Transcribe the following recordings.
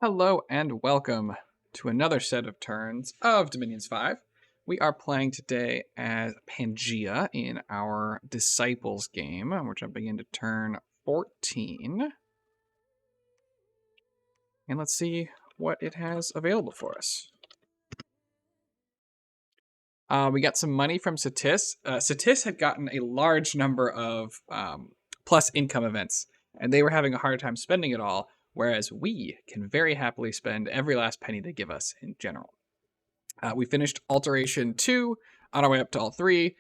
Hello and welcome to another set of turns of Dominions 5. We are playing today as Pangea in our Disciples game. We're jumping into turn 14. And let's see what it has available for us. We got some money from Satis. Satis had gotten a large number of plus income events, and they were having a hard time spending it all, whereas we can very happily spend every last penny they give us in general. We finished Alteration 2 on our way up to all 3.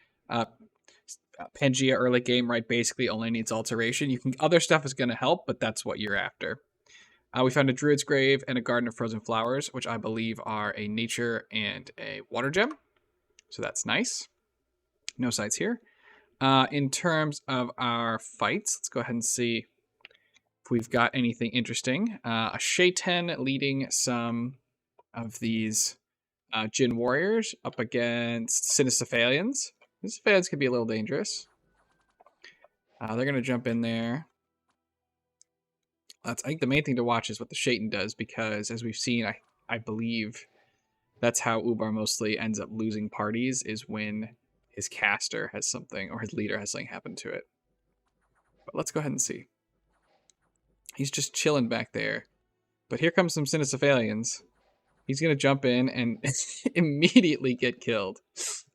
Pangea early game, right, basically only needs Alteration. Other stuff is going to help, but that's what you're after. We found a Druid's Grave and a Garden of Frozen Flowers, which I believe are a Nature and a Water Gem. So that's nice. No sights here. In terms of our fights, let's go ahead and see if we've got anything interesting. A Shayten leading some of these Jin Warriors up against Sinicephalians. Sinicephalians can be a little dangerous. They're going to jump in there. I think the main thing to watch is what the Shayten does, because as we've seen, I believe that's how Ubar mostly ends up losing parties, is when his caster has something, or his leader has something happen to it. But let's go ahead and see. He's just chilling back there. But here comes some Sinicephalians. He's going to jump in and immediately get killed.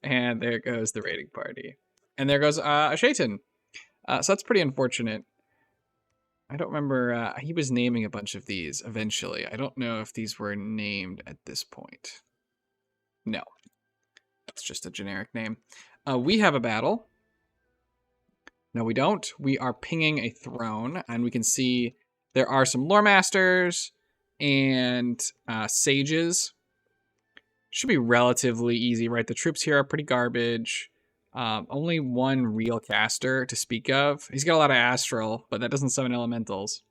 And there goes the raiding party. And there goes a Shayten. So that's pretty unfortunate. I don't remember. He was naming a bunch of these eventually. I don't know if these were named at this point. No. That's just a generic name. We have a battle. No, we don't. We are pinging a throne. And we can see there are some lore masters and sages. Should be relatively easy, right? The troops here are pretty garbage. Only one real caster to speak of. He's got a lot of astral, but that doesn't summon elementals.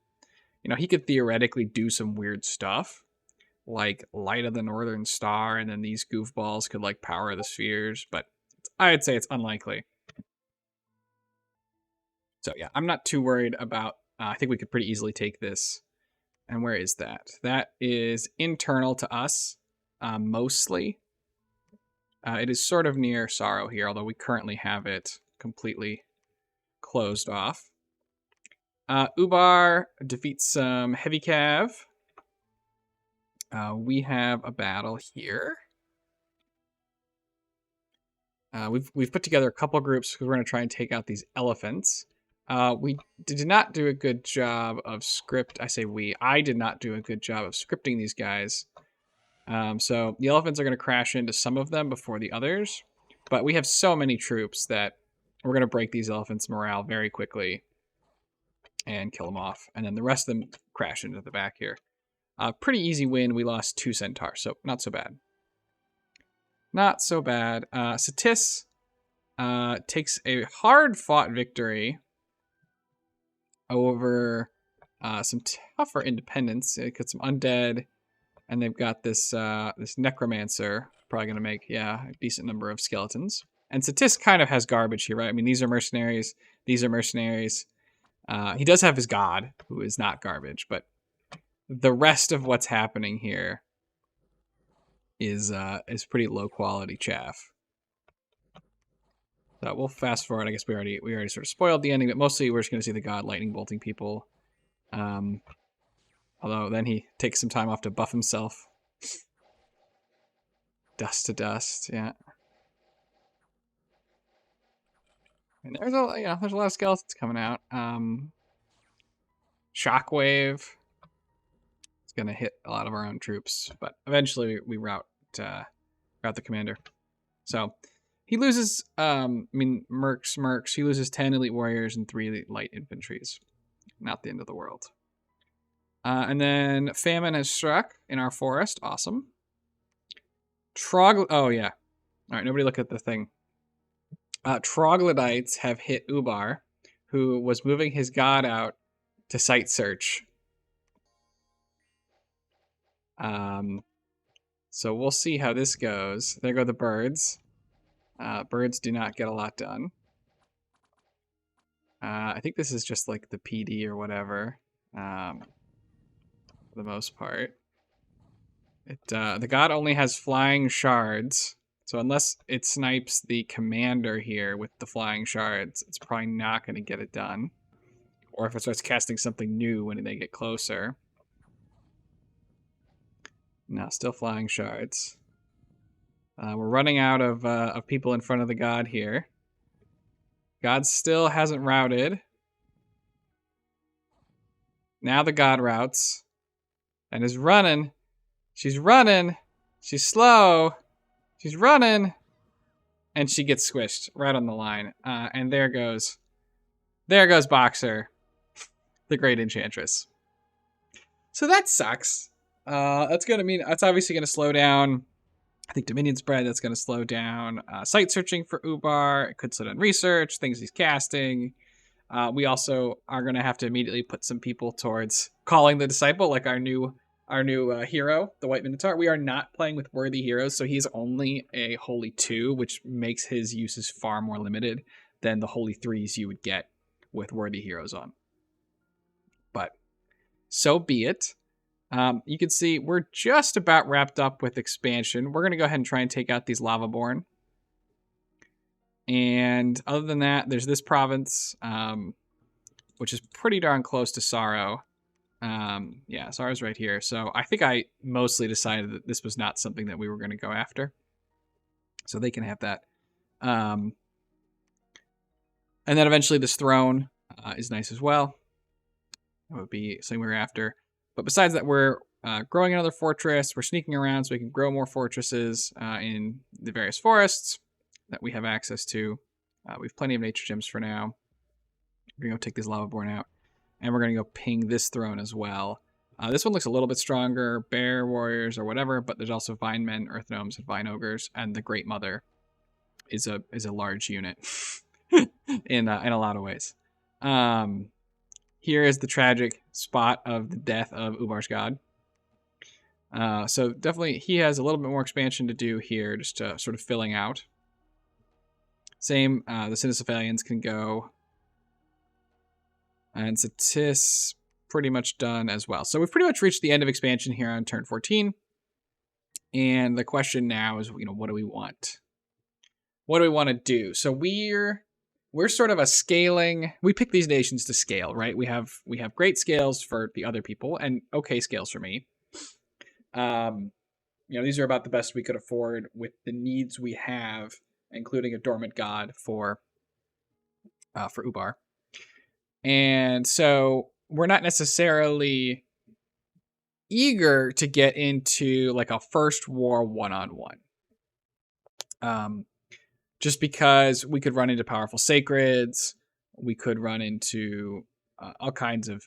You know, he could theoretically do some weird stuff, like Light of the Northern Star, and then these goofballs could like power the spheres, but I'd say it's unlikely. So yeah, I'm not too worried about, I think we could pretty easily take this. And where is that? That is internal to us, mostly. It is sort of near Sorrow here, although we currently have it completely closed off. Ubar defeats some heavy cav. We have a battle here. We've put together a couple groups because we're going to try and take out these elephants. We did not do a good job of I did not do a good job of scripting these guys. So the elephants are going to crash into some of them before the others. But we have so many troops that we're going to break these elephants' morale very quickly and kill them off. And then the rest of them crash into the back here. Pretty easy win. We lost 2 centaurs, so not so bad. Not so bad. Satis takes a hard-fought victory over some tougher independents. It got some undead, and they've got this this necromancer. Probably going to make, a decent number of skeletons. And Satis kind of has garbage here, right? I mean, these are mercenaries. These are mercenaries. He does have his god, who is not garbage, but the rest of what's happening here is pretty low quality chaff. So we'll fast forward. I guess we already sort of spoiled the ending, but mostly we're just going to see the god lightning bolting people. Although then he takes some time off to buff himself. Dust to dust, yeah. And there's there's a lot of skeletons coming out. Shockwave. It's gonna hit a lot of our own troops, but eventually we rout the commander. So he loses. Mercs. He loses 10 elite warriors and 3 light infantries. Not the end of the world. And then famine has struck in our forest. Awesome. Oh yeah. All right. Nobody look at the thing. Troglodytes have hit Ubar, who was moving his god out to site search. So we'll see how this goes. There go the birds. Birds do not get a lot done. I think this is just like the PD or whatever, for the most part. The god only has flying shards, so unless it snipes the commander here with the flying shards, it's probably not going to get it done. Or if it starts casting something new when they get closer. No, still flying shards. We're running out of people in front of the god here. God still hasn't routed. Now the god routes. And is running. She's running. She's slow. She's running. And she gets squished right on the line. And there goes Boxer, the great enchantress. So that sucks. That's going to mean, that's obviously going to slow down, I think, Dominion spread. That's going to slow down site searching for Ubar. It could slow down research, things he's casting. We also are going to have to immediately put some people towards calling the disciple, like our new hero, the White Minotaur. We are not playing with worthy heroes, so he's only a Holy 2, which makes his uses far more limited than the Holy 3s you would get with worthy heroes on. But so be it. You can see we're just about wrapped up with expansion. We're going to go ahead and try and take out these Lavaborn. And other than that, there's this province, which is pretty darn close to Sorrow. Yeah, Sorrow's right here. So I think I mostly decided that this was not something that we were going to go after. So they can have that. And then eventually this throne is nice as well. That would be something we were after. But besides that, we're growing another fortress. We're sneaking around so we can grow more fortresses in the various forests that we have access to. We have plenty of nature gems for now. We're going to go take this Lavaborn out. And we're going to go ping this throne as well. This one looks a little bit stronger. Bear warriors or whatever. But there's also Vine Men, Earth Gnomes, and Vine Ogres. And the Great Mother is a large unit in a lot of ways. Here is the tragic spot of the death of Ubar's god. So definitely he has a little bit more expansion to do here, just sort of filling out. Same, the Cynocephalians can go. And Satis pretty much done as well. So we've pretty much reached the end of expansion here on turn 14. And the question now is, what do we want? What do we want to do? So we're sort of a scaling. We pick these nations to scale, right? We have great scales for the other people and okay scales for me. These are about the best we could afford with the needs we have, including a dormant god for Ubar. And so we're not necessarily eager to get into like a first war one-on-one. Just because we could run into powerful sacreds, we could run into all kinds of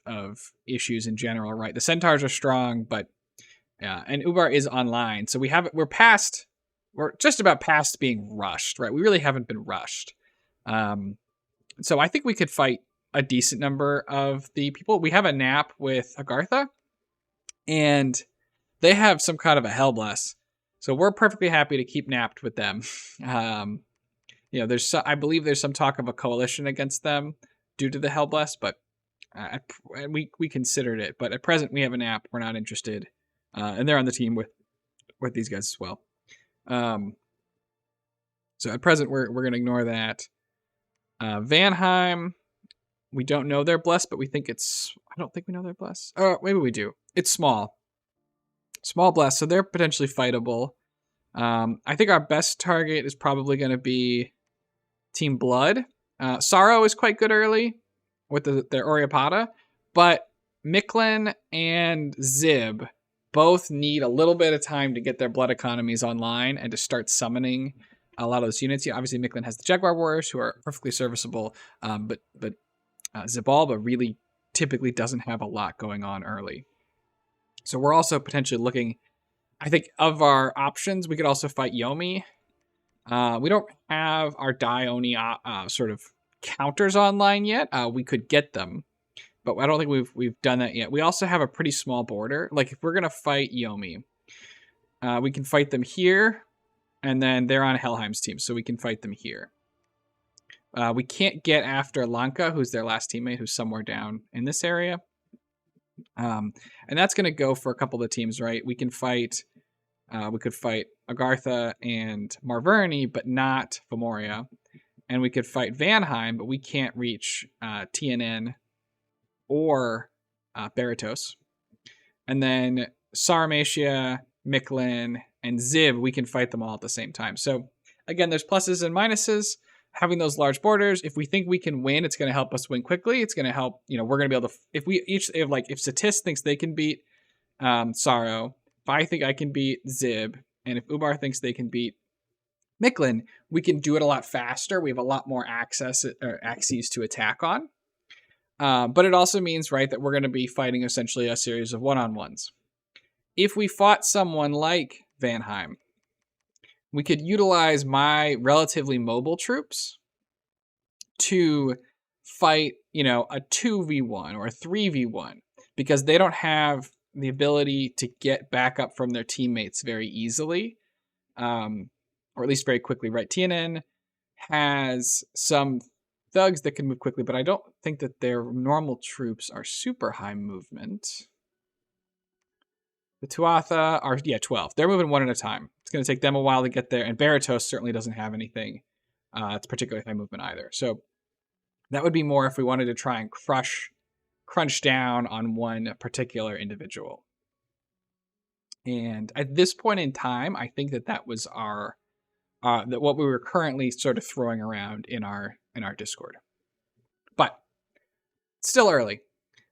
issues in general, right? The centaurs are strong, but yeah, and Ubar is online, so we're just about past being rushed, right? We really haven't been rushed. So I think we could fight a decent number of the people. We have a nap with Agartha, and they have some kind of a Hellbless, so we're perfectly happy to keep napped with them. I believe there's some talk of a coalition against them due to the Hellbless, but we considered it. But at present, we have a nap. We're not interested, and they're on the team with these guys as well. So at present, we're going to ignore that. Vanheim, we don't know they're blessed, but we think it's. I don't think we know they're blessed. Oh, maybe we do. It's small blessed, so they're potentially fightable. I think our best target is probably going to be Team Blood. Sorrow is quite good early with their Oreopata, but Mictlan and Zib both need a little bit of time to get their blood economies online and to start summoning a lot of those units. Obviously, Mictlan has the Jaguar Warriors, who are perfectly serviceable, but Xibalba really typically doesn't have a lot going on early. So we're also potentially looking. I think of our options, we could also fight Yomi. We don't have our Dione sort of counters online yet. We could get them, but I don't think we've done that yet. We also have a pretty small border. Like if we're gonna fight Yomi, we can fight them here, and then they're on Helheim's team, so we can fight them here. We can't get after Lanka, who's their last teammate, who's somewhere down in this area. And that's going to go for a couple of the teams, right? We can fight We could fight Agartha and Marverni, but not Femoria. And we could fight Vanheim, but we can't reach TNN or Baratos. And then Sarmatia, Mictlan, and Zib, we can fight them all at the same time. So again, there's pluses and minuses. Having those large borders, if we think we can win, it's going to help us win quickly. It's going to help, we're going to be able to, if Satis thinks they can beat Sorrow, if I think I can beat Zib, and if Ubar thinks they can beat Mictlan, we can do it a lot faster. We have a lot more axes to attack on. But it also means, right, that we're going to be fighting essentially a series of one-on-ones. If we fought someone like Vanheim, we could utilize my relatively mobile troops to fight, a 2v1 or a 3v1, because they don't have the ability to get back up from their teammates very easily, or at least very quickly, right? TNN has some thugs that can move quickly, but I don't think that their normal troops are super high movement. The Tuatha are, 12. They're moving one at a time. It's going to take them a while to get there, and Baratos certainly doesn't have anything it's particularly high movement either. So that would be more if we wanted to try and crunch down on one particular individual. And at this point in time, I think that was our that what we were currently sort of throwing around in our Discord. But still early.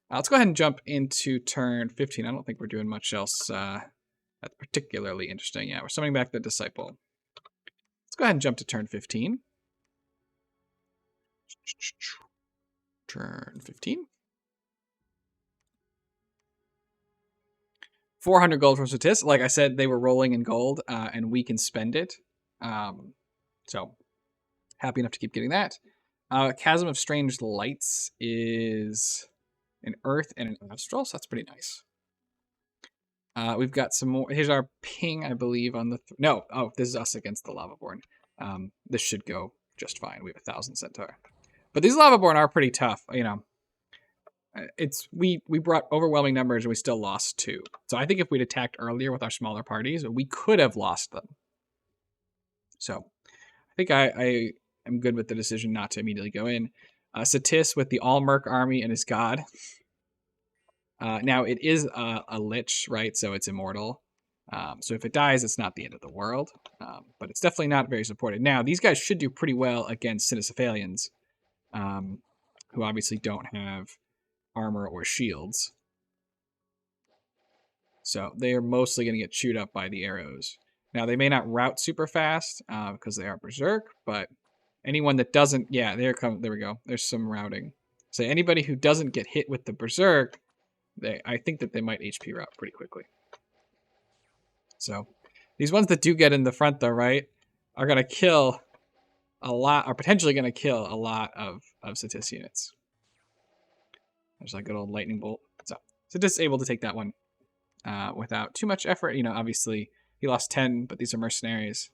Let's go ahead and jump into turn 15. I don't think we're doing much else that's particularly interesting. Yeah, we're summoning back the Disciple. Let's go ahead and jump to turn 15. Turn 15. 400 gold from Satis. Like I said, they were rolling in gold, and we can spend it. So happy enough to keep getting that. Chasm of Strange Lights is an Earth and an Astral, so that's pretty nice. We've got some more. Here's our ping, I believe, on the... this is us against the Lavaborn. This should go just fine. We have 1,000 Centaur. But these Lavaborn are pretty tough, we brought overwhelming numbers and we still lost 2. So I think if we'd attacked earlier with our smaller parties, we could have lost them. So I think I am good with the decision not to immediately go in. Satis with the All-Merc army and his god. Now it is a lich, right? So it's immortal. So if it dies, it's not the end of the world. But it's definitely not very supported. Now, these guys should do pretty well against Cynocephalians, who obviously don't have armor or shields. So they are mostly going to get chewed up by the arrows. Now, they may not route super fast because they are berserk, but anyone that doesn't... Yeah, there we go. There's some routing. So anybody who doesn't get hit with the berserk, I think that they might HP route pretty quickly. So these ones that do get in the front, though, right, are going to kill a lot, are potentially going to kill a lot of Satis units. There's like a good old lightning bolt. So Satis able to take that one without too much effort. Obviously he lost 10, but these are mercenaries.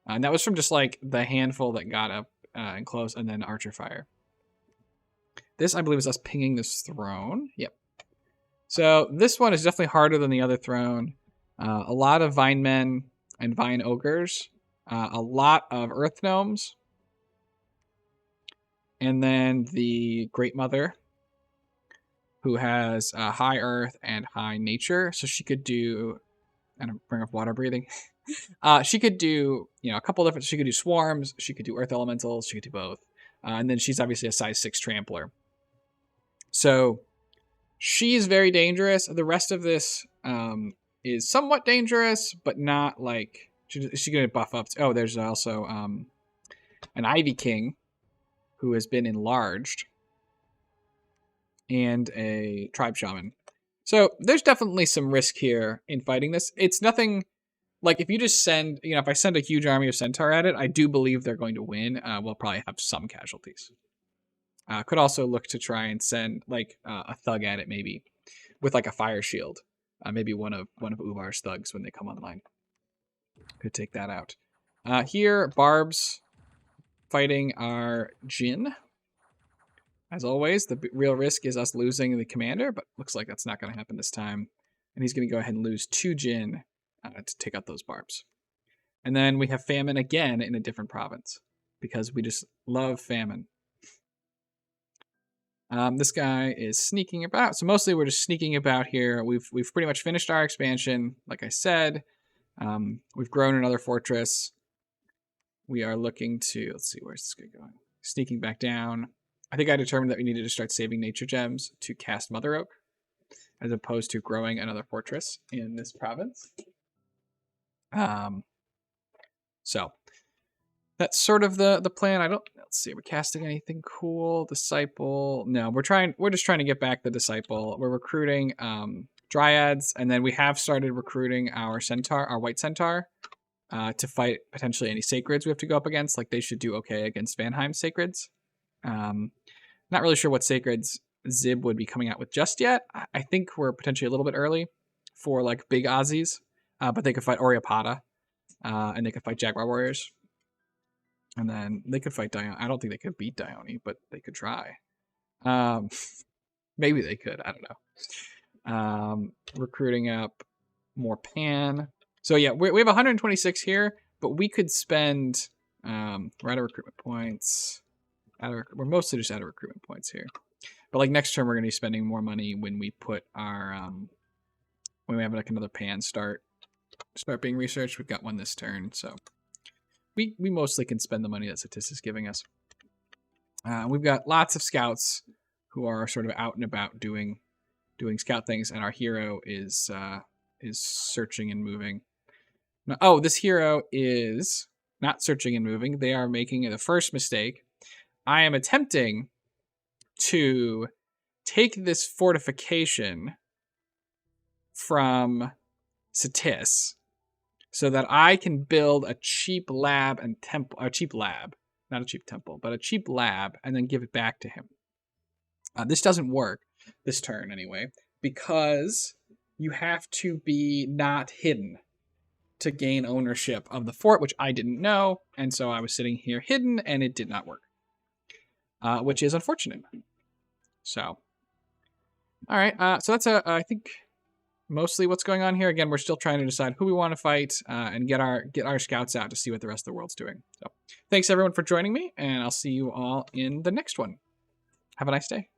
And that was from just like the handful that got up and close, and then archer fire. This, I believe, is us pinging this throne. Yep. So this one is definitely harder than the other throne. A lot of vine men and vine ogres. A lot of earth gnomes. And then the Great Mother, who has high earth and high nature. So she could do, and bring up water breathing. She could do, a couple different, she could do swarms, she could do earth elementals, she could do both. And then she's obviously a size 6 trampler. So she's very dangerous. The rest of this is somewhat dangerous, but not like, she's going to buff up. Oh, there's also an Ivy King who has been enlarged, and a tribe shaman. So there's definitely some risk here in fighting this. It's nothing like if you just send, if I send a huge army of Centaur at it, I do believe they're going to win. We'll probably have some casualties. Could also look to try and send like a thug at it, maybe with like a fire shield. Maybe one of Uvar's thugs when they come online. Could take that out. Here, Barb's fighting our Jin. As always, the real risk is us losing the commander, but looks like that's not going to happen this time. And he's going to go ahead and lose 2 Jin to take out those barbs. And then we have famine again in a different province because we just love famine. This guy is sneaking about. So mostly we're just sneaking about here. We've pretty much finished our expansion, like I said. We've grown another fortress. We are looking to, let's see, where's this guy going? Sneaking back down. I think I determined that we needed to start saving nature gems to cast Mother Oak, as opposed to growing another fortress in this province. So that's sort of the plan. Let's see, we're casting anything cool? Disciple. No, we're just trying to get back the Disciple. We're recruiting Dryads, and then we have started recruiting our Centaur, our White Centaur, to fight potentially any Sacreds we have to go up against. Like, they should do okay against Vanheim's Sacreds. Not really sure what Sacreds Zib would be coming out with just yet. I think we're potentially a little bit early for, like, big Aussies, but they could fight Oreopata, and they could fight Jaguar Warriors. And then they could fight Dione. I don't think they could beat Dione, but they could try. Maybe they could. I don't know. Recruiting up more Pan. So yeah, we have 126 here, but we could spend. We're out of recruitment points. We're mostly just out of recruitment points here. But like next term, we're going to be spending more money when we put our when we have like another Pan start being researched. We've got one this turn, so. We mostly can spend the money that Satis is giving us. We've got lots of scouts who are sort of out and about doing scout things, and our hero is searching and moving. Now, oh, this hero is not searching and moving. They are making the first mistake. I am attempting to take this fortification from Satis, so that I can build a cheap lab and temple, a cheap lab, not a cheap temple, but a cheap lab, and then give it back to him. This doesn't work this turn anyway, because you have to be not hidden to gain ownership of the fort, which I didn't know, and so I was sitting here hidden, and it did not work, which is unfortunate. So, all right, so that's I think. Mostly what's going on here. Again, we're still trying to decide who we want to fight and get our scouts out to see what the rest of the world's doing. So thanks everyone for joining me, and I'll see you all in the next one. Have a nice day.